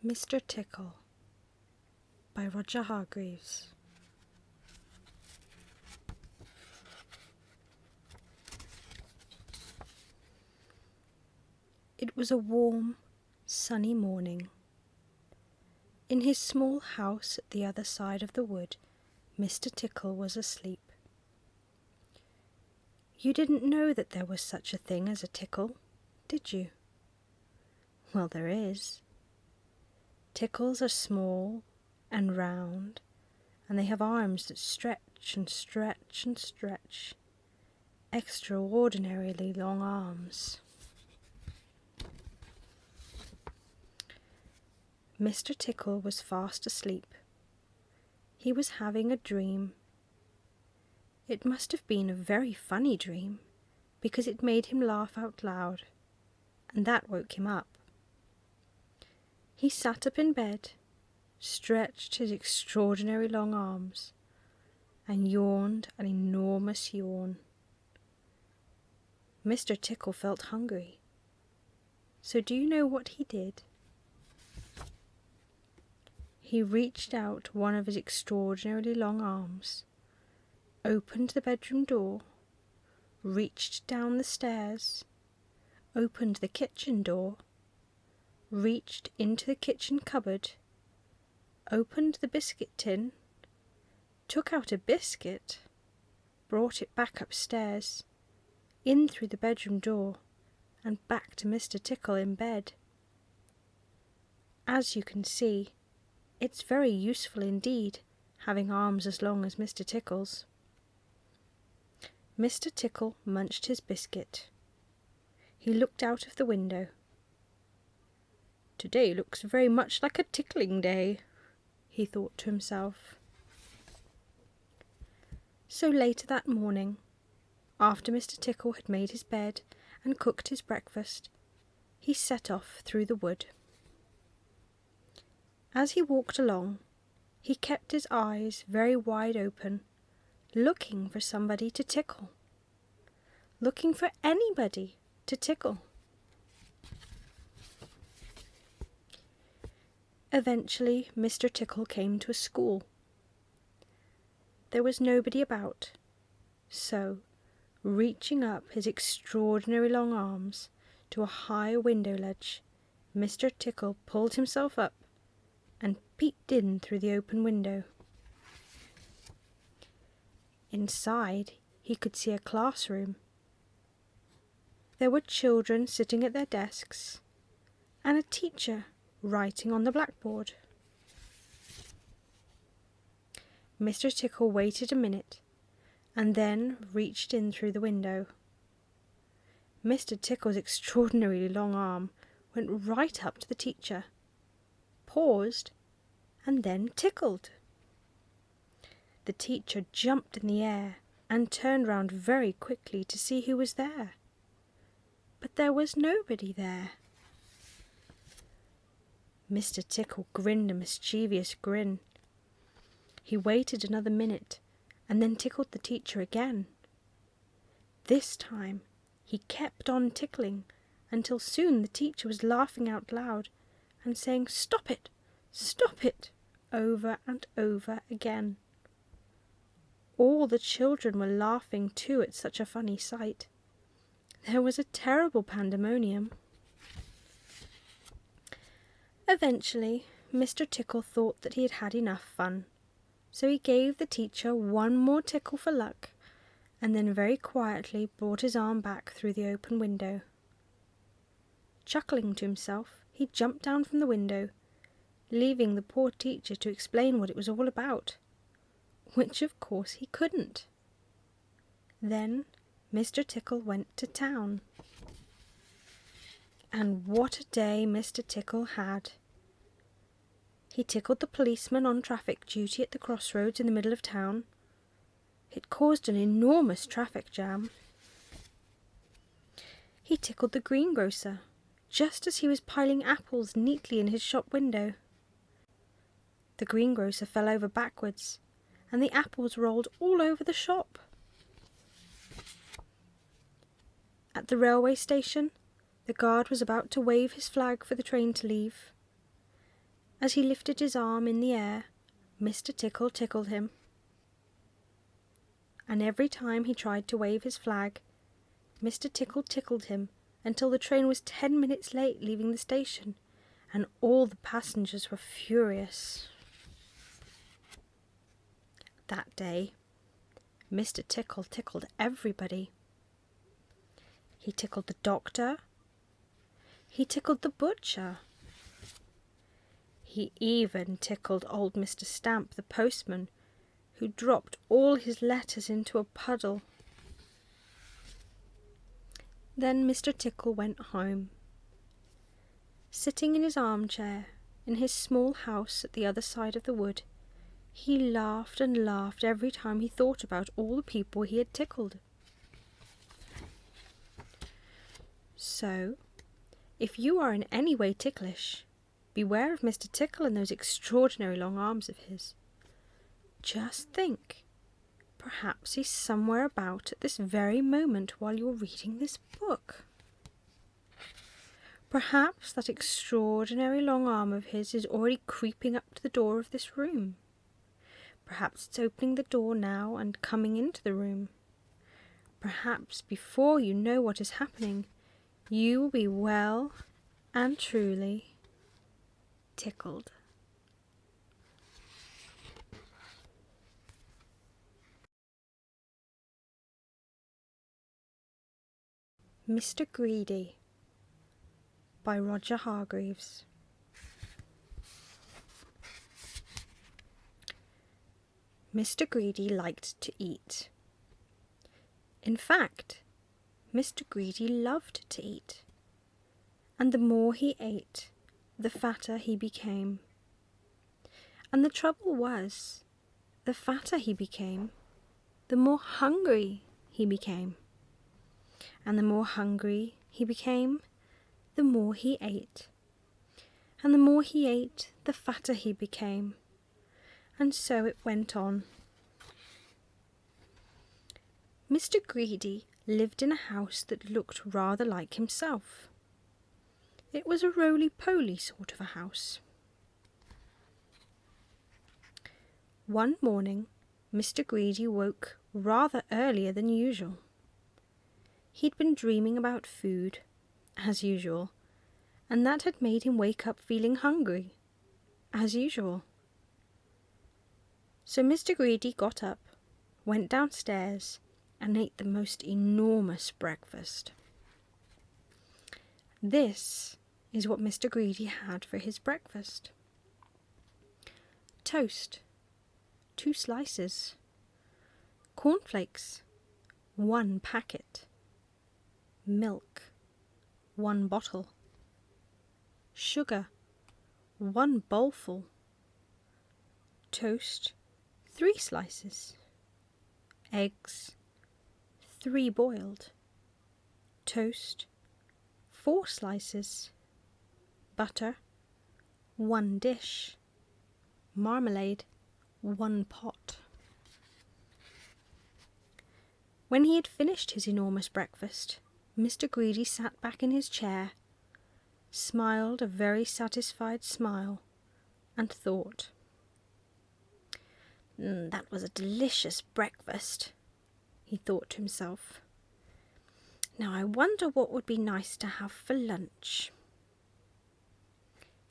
Mr Tickle by Roger Hargreaves. It was a warm, sunny morning. In his small house at the other side of the wood, Mr Tickle was asleep. You didn't know that there was such a thing as a tickle, did you? Well, there is. Tickles are small and round, and they have arms that stretch and stretch and stretch. Extraordinarily long arms. Mr Tickle was fast asleep. He was having a dream. It must have been a very funny dream, because it made him laugh out loud, and that woke him up. He sat up in bed, stretched his extraordinary long arms, and yawned an enormous yawn. Mr Tickle felt hungry. So do you know what he did? He reached out one of his extraordinarily long arms, opened the bedroom door, reached down the stairs, opened the kitchen door, reached into the kitchen cupboard, opened the biscuit tin, took out a biscuit, brought it back upstairs, in through the bedroom door, and back to Mr Tickle in bed. As you can see, it's very useful indeed, having arms as long as Mr Tickle's. Mr Tickle munched his biscuit. He looked out of the window. "Today looks very much like a tickling day," he thought to himself. So later that morning, after Mr Tickle had made his bed and cooked his breakfast, he set off through the wood. As he walked along, he kept his eyes very wide open, looking for somebody to tickle. Looking for anybody to tickle. Eventually, Mr Tickle came to a school. There was nobody about, so, reaching up his extraordinary long arms to a high window ledge, Mr Tickle pulled himself up and peeped in through the open window. Inside, he could see a classroom. There were children sitting at their desks, and a teacher writing on the blackboard. Mr Tickle waited a minute, and then reached in through the window. Mr Tickle's extraordinarily long arm went right up to the teacher, paused, and then tickled. The teacher jumped in the air and turned round very quickly to see who was there. But there was nobody there. Mr Tickle grinned a mischievous grin. He waited another minute and then tickled the teacher again. This time he kept on tickling until soon the teacher was laughing out loud and saying, "Stop it! Stop it!" over and over again. All the children were laughing too at such a funny sight. There was a terrible pandemonium. Eventually, Mr Tickle thought that he had had enough fun, so he gave the teacher one more tickle for luck, and then very quietly brought his arm back through the open window. Chuckling to himself, he jumped down from the window, leaving the poor teacher to explain what it was all about, which of course he couldn't. Then Mr Tickle went to town. And what a day Mr Tickle had. He tickled the policeman on traffic duty at the crossroads in the middle of town. It caused an enormous traffic jam. He tickled the greengrocer just as he was piling apples neatly in his shop window. The greengrocer fell over backwards, and the apples rolled all over the shop. At the railway station, the guard was about to wave his flag for the train to leave. As he lifted his arm in the air, Mr. Tickle tickled him. And every time he tried to wave his flag, Mr. Tickle tickled him until the train was 10 minutes late leaving the station, and all the passengers were furious. That day, Mr. Tickle tickled everybody. He tickled the doctor. He tickled the butcher. He even tickled old Mr. Stamp, the postman, who dropped all his letters into a puddle. Then Mr. Tickle went home. Sitting in his armchair in his small house at the other side of the wood, he laughed and laughed every time he thought about all the people he had tickled. So, if you are in any way ticklish, beware of Mr. Tickle and those extraordinary long arms of his. Just think, perhaps he's somewhere about at this very moment while you're reading this book. Perhaps that extraordinary long arm of his is already creeping up to the door of this room. Perhaps it's opening the door now and coming into the room. Perhaps before you know what is happening, you will be well and truly tickled. Mr. Greedy by Roger Hargreaves. Mr. Greedy liked to eat. In fact, Mr. Greedy loved to eat, and the more he ate, the fatter he became. And the trouble was, the fatter he became, the more hungry he became. And the more hungry he became, the more he ate. And the more he ate, the fatter he became. And so it went on. Mr. Greedy lived in a house that looked rather like himself. It was a roly-poly sort of a house. One morning, Mr. Greedy woke rather earlier than usual. He'd been dreaming about food, as usual, and that had made him wake up feeling hungry, as usual. So Mr. Greedy got up, went downstairs, and ate the most enormous breakfast. This is what Mr. Greedy had for his breakfast. Toast, 2 slices. Cornflakes, 1 packet. Milk, 1 bottle. Sugar, 1 bowlful. Toast, 3 slices. Eggs, 3 boiled. Toast, 4 slices. Butter, 1 dish. Marmalade, 1 pot. When he had finished his enormous breakfast, Mr. Greedy sat back in his chair, smiled a very satisfied smile, and thought. That was a delicious breakfast, he thought to himself. Now I wonder what would be nice to have for lunch.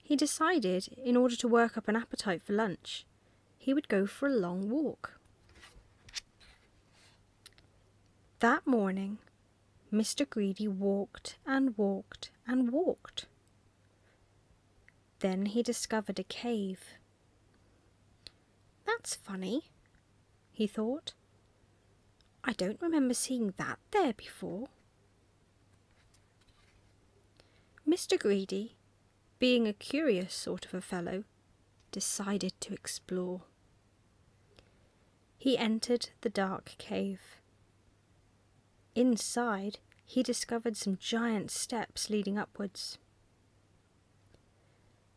He decided, in order to work up an appetite for lunch, he would go for a long walk. That morning, Mr. Greedy walked and walked and walked. Then he discovered a cave. That's funny, he thought. I don't remember seeing that there before. Mr. Greedy, being a curious sort of a fellow, decided to explore. He entered the dark cave. Inside, he discovered some giant steps leading upwards.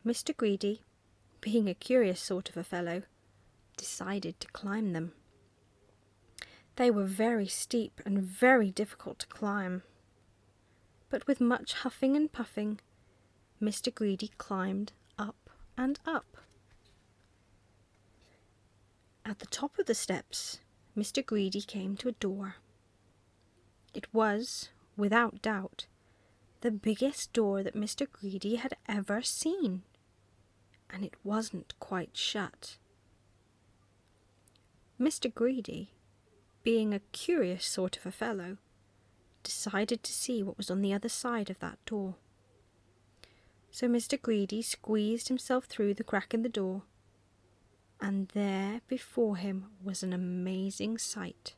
Mr. Greedy, being a curious sort of a fellow, decided to climb them. They were very steep and very difficult to climb. But with much huffing and puffing, Mr. Greedy climbed up and up. At the top of the steps, Mr. Greedy came to a door. It was, without doubt, the biggest door that Mr. Greedy had ever seen, and it wasn't quite shut. Mr. Greedy, being a curious sort of a fellow, decided to see what was on the other side of that door. So Mr. Greedy squeezed himself through the crack in the door, and there before him was an amazing sight.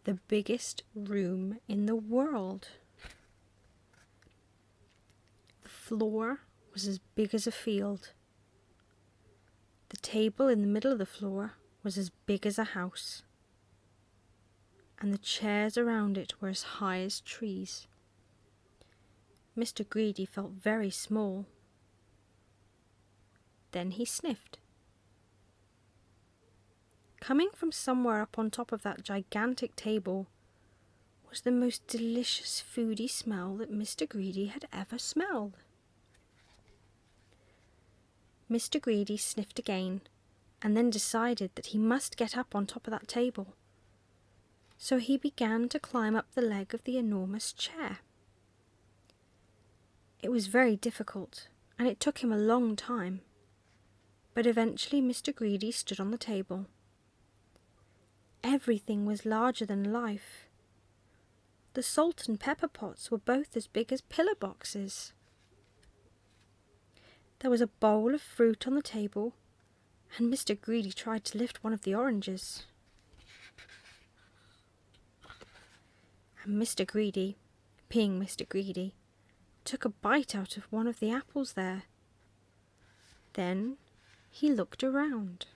The biggest room in the world. The floor was as big as a field. The table in the middle of the floor was as big as a house, and the chairs around it were as high as trees. Mr. Greedy felt very small. Then he sniffed. Coming from somewhere up on top of that gigantic table was the most delicious foody smell that Mr. Greedy had ever smelled. Mr. Greedy sniffed again, and then decided that he must get up on top of that table. So he began to climb up the leg of the enormous chair. It was very difficult, and it took him a long time, but eventually Mr. Greedy stood on the table. Everything was larger than life. The salt and pepper pots were both as big as pillar boxes. There was a bowl of fruit on the table, and Mr. Greedy tried to lift one of the oranges. And Mr. Greedy, being Mr. Greedy, took a bite out of one of the apples there. Then he looked around.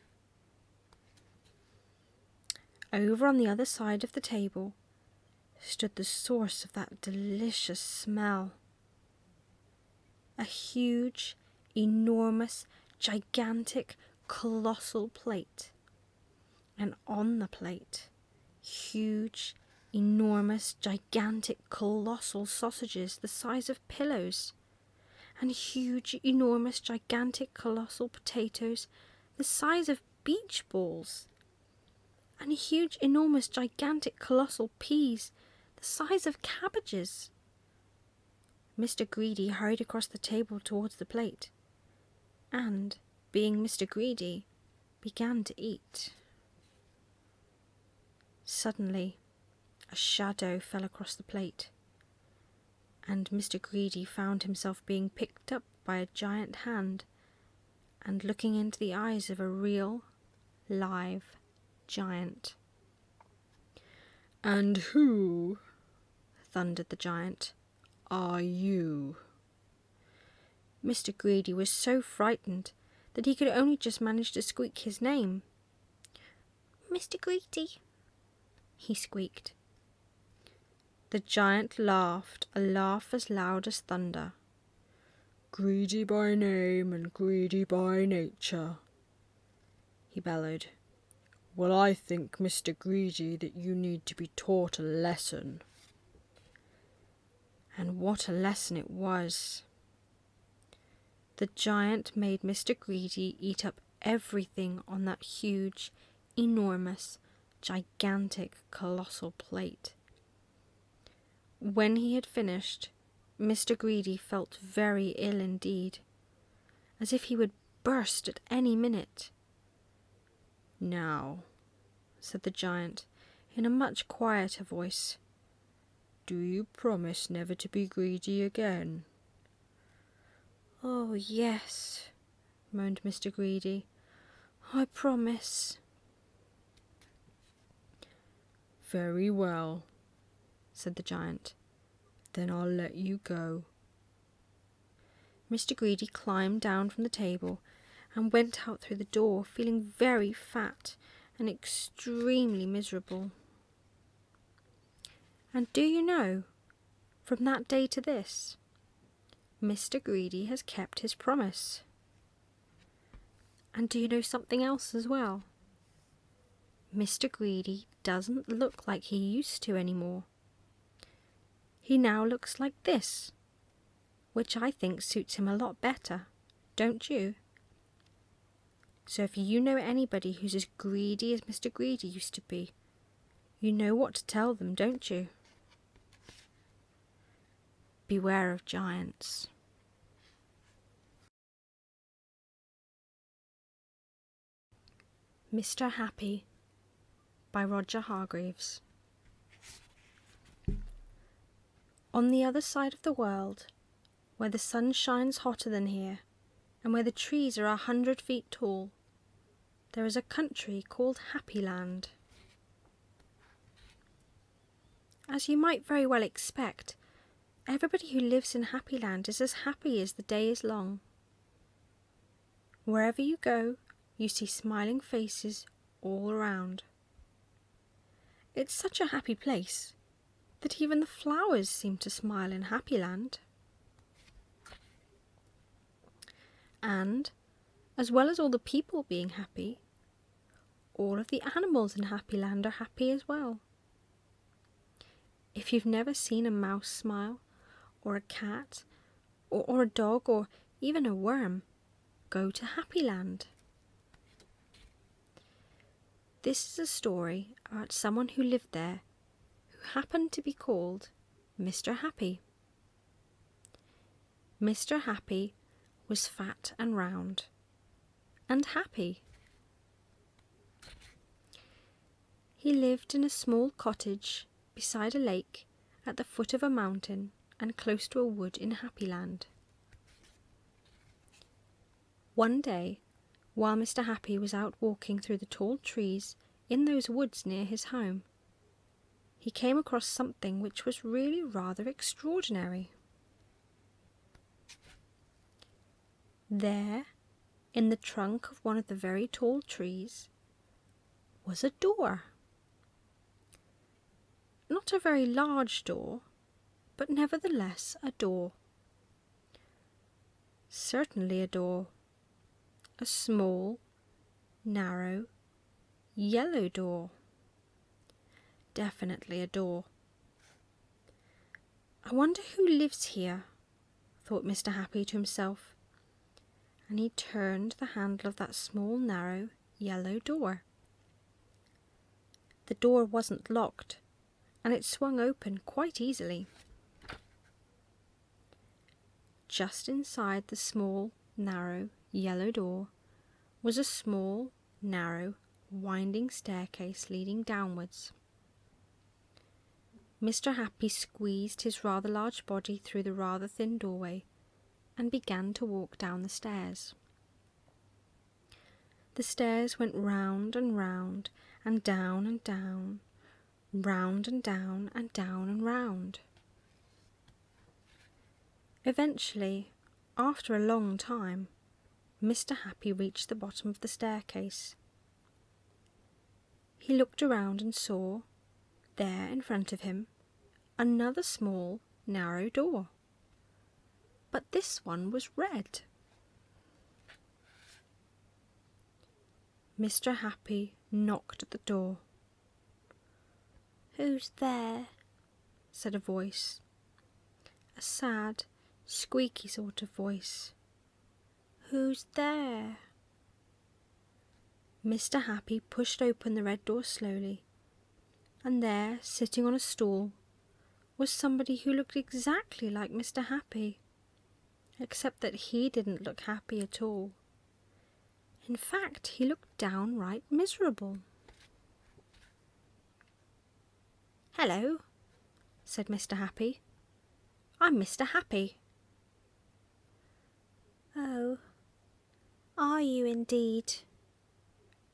Over on the other side of the table stood the source of that delicious smell. A huge, enormous, gigantic, colossal plate. And on the plate, huge, enormous, gigantic, colossal sausages the size of pillows, and huge, enormous, gigantic, colossal potatoes the size of beach balls, and huge, enormous, gigantic, colossal peas the size of cabbages. Mr. Greedy hurried across the table towards the plate, and, being Mr. Greedy, began to eat. Suddenly, a shadow fell across the plate, and Mr. Greedy found himself being picked up by a giant hand and looking into the eyes of a real, live giant. "And who," thundered the giant, "are you?" Mr. Greedy was so frightened that he could only just manage to squeak his name. "Mr. Greedy," he squeaked. The giant laughed, a laugh as loud as thunder. "Greedy by name and greedy by nature," he bellowed. "Well, I think, Mr. Greedy, that you need to be taught a lesson." And what a lesson it was. The giant made Mr. Greedy eat up everything on that huge, enormous, gigantic, colossal plate. When he had finished, Mr. Greedy felt very ill indeed, as if he would burst at any minute. "Now," said the giant, in a much quieter voice, "do you promise never to be greedy again?" "Oh, yes," moaned Mr. Greedy, "I promise." "Very well," said the giant. "Then I'll let you go." Mr. Greedy climbed down from the table and went out through the door, feeling very fat and extremely miserable. And do you know, from that day to this, Mr. Greedy has kept his promise. And do you know something else as well? Mr. Greedy doesn't look like he used to anymore. He now looks like this, which I think suits him a lot better, don't you? So if you know anybody who's as greedy as Mr. Greedy used to be, you know what to tell them, don't you? Beware of giants. Mr. Happy by Roger Hargreaves. On the other side of the world, where the sun shines hotter than here, and where the trees are 100 feet tall, there is a country called Happyland. As you might very well expect, everybody who lives in Happyland is as happy as the day is long. Wherever you go, you see smiling faces all around. It's such a happy place that even the flowers seem to smile in Happyland. And, as well as all the people being happy, all of the animals in Happyland are happy as well. If you've never seen a mouse smile, or a cat, or a dog, or even a worm, go to Happyland. This is a story about someone who lived there who happened to be called Mr. Happy. Mr. Happy was fat and round, and happy. He lived in a small cottage beside a lake at the foot of a mountain and close to a wood in Happyland. One day, while Mr. Happy was out walking through the tall trees in those woods near his home, he came across something which was really rather extraordinary. There, in the trunk of one of the very tall trees, was a door. Not a very large door, but nevertheless a door. Certainly a door. A small, narrow, yellow door. Definitely a door. I wonder who lives here, thought Mr. Happy to himself, and he turned the handle of that small, narrow, yellow door. The door wasn't locked, and it swung open quite easily. Just inside the small, narrow, yellow door was a small, narrow, winding staircase leading downwards. Mr. Happy squeezed his rather large body through the rather thin doorway and began to walk down the stairs. The stairs went round and round and down and down, round and down and down and round. Eventually, after a long time, Mr. Happy reached the bottom of the staircase. He looked around and saw, there in front of him, another small, narrow door. But this one was red. Mr. Happy knocked at the door. "Who's there?" said a voice. A sad, squeaky sort of voice. "Who's there?" Mr. Happy pushed open the red door slowly, and there, sitting on a stool, was somebody who looked exactly like Mr. Happy, except that he didn't look happy at all. In fact, he looked downright miserable. "Hello," said Mr. Happy. "I'm Mr. Happy." "Oh, are you indeed?"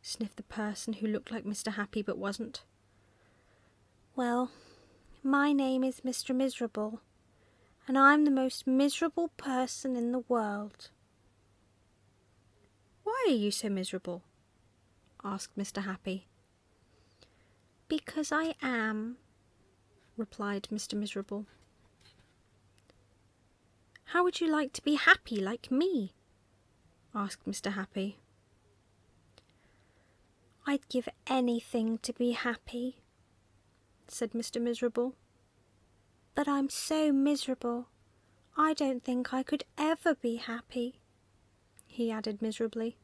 sniffed the person who looked like Mr. Happy but wasn't. "Well, my name is Mr. Miserable, and I'm the most miserable person in the world." "Why are you so miserable?" asked Mr. Happy. "Because I am," replied Mr. Miserable. "How would you like to be happy like me?" asked Mr. Happy. "I'd give anything to be happy," said Mr. Miserable. "But I'm so miserable, I don't think I could ever be happy. he added miserably.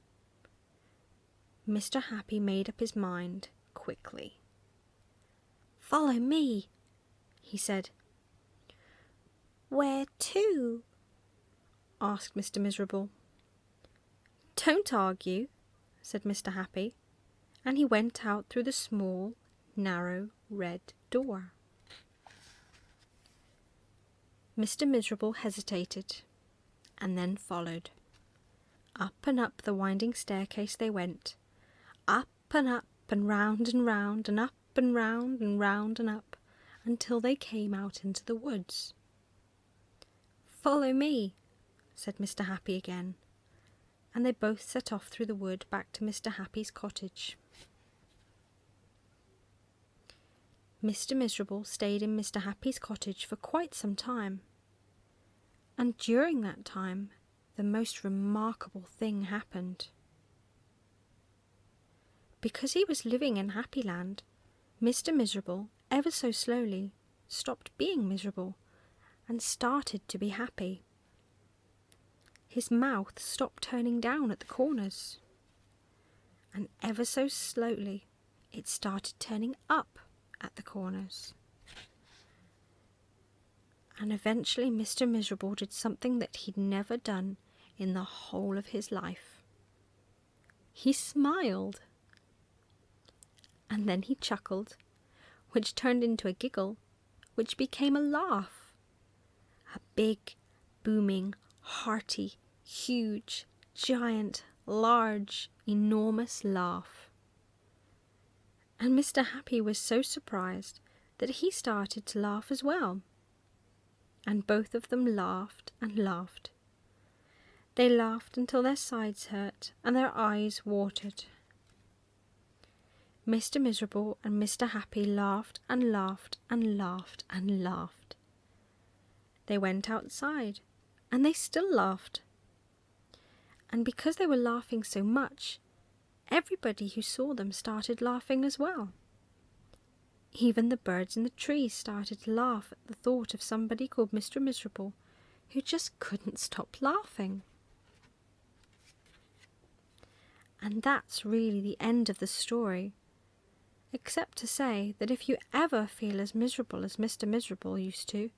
Mr. Happy made up his mind quickly. "Follow me," he said. "Where to?" asked Mr. Miserable. "Don't argue," said Mr. Happy, and he went out through the small, narrow, red door. Mr. Miserable hesitated, and then followed. Up and up the winding staircase they went, up and round and up and round and up, until they came out into the woods. "Follow me," said Mr. Happy again, and they both set off through the wood back to Mr. Happy's cottage. Mr. Miserable stayed in Mr. Happy's cottage for quite some time, and during that time the most remarkable thing happened. Because he was living in Happyland, Mr. Miserable, ever so slowly, stopped being miserable and started to be happy. His mouth stopped turning down at the corners, and ever so slowly it started turning up at the corners. And eventually Mr. Miserable did something that he'd never done in the whole of his life. He smiled. And then he chuckled, which turned into a giggle, which became a laugh. A big, booming, hearty, huge, giant, large, enormous laugh. And Mr. Happy was so surprised that he started to laugh as well. And both of them laughed and laughed. They laughed until their sides hurt and their eyes watered. Mr. Miserable and Mr. Happy laughed and laughed and laughed and laughed. They went outside, and they still laughed. And because they were laughing so much, everybody who saw them started laughing as well. Even the birds in the trees started to laugh at the thought of somebody called Mr. Miserable, who just couldn't stop laughing. And that's really the end of the story, except to say that if you ever feel as miserable as Mr. Miserable used to,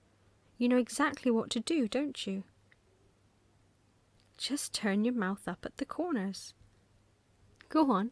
you know exactly what to do, don't you? Just turn your mouth up at the corners. Go on.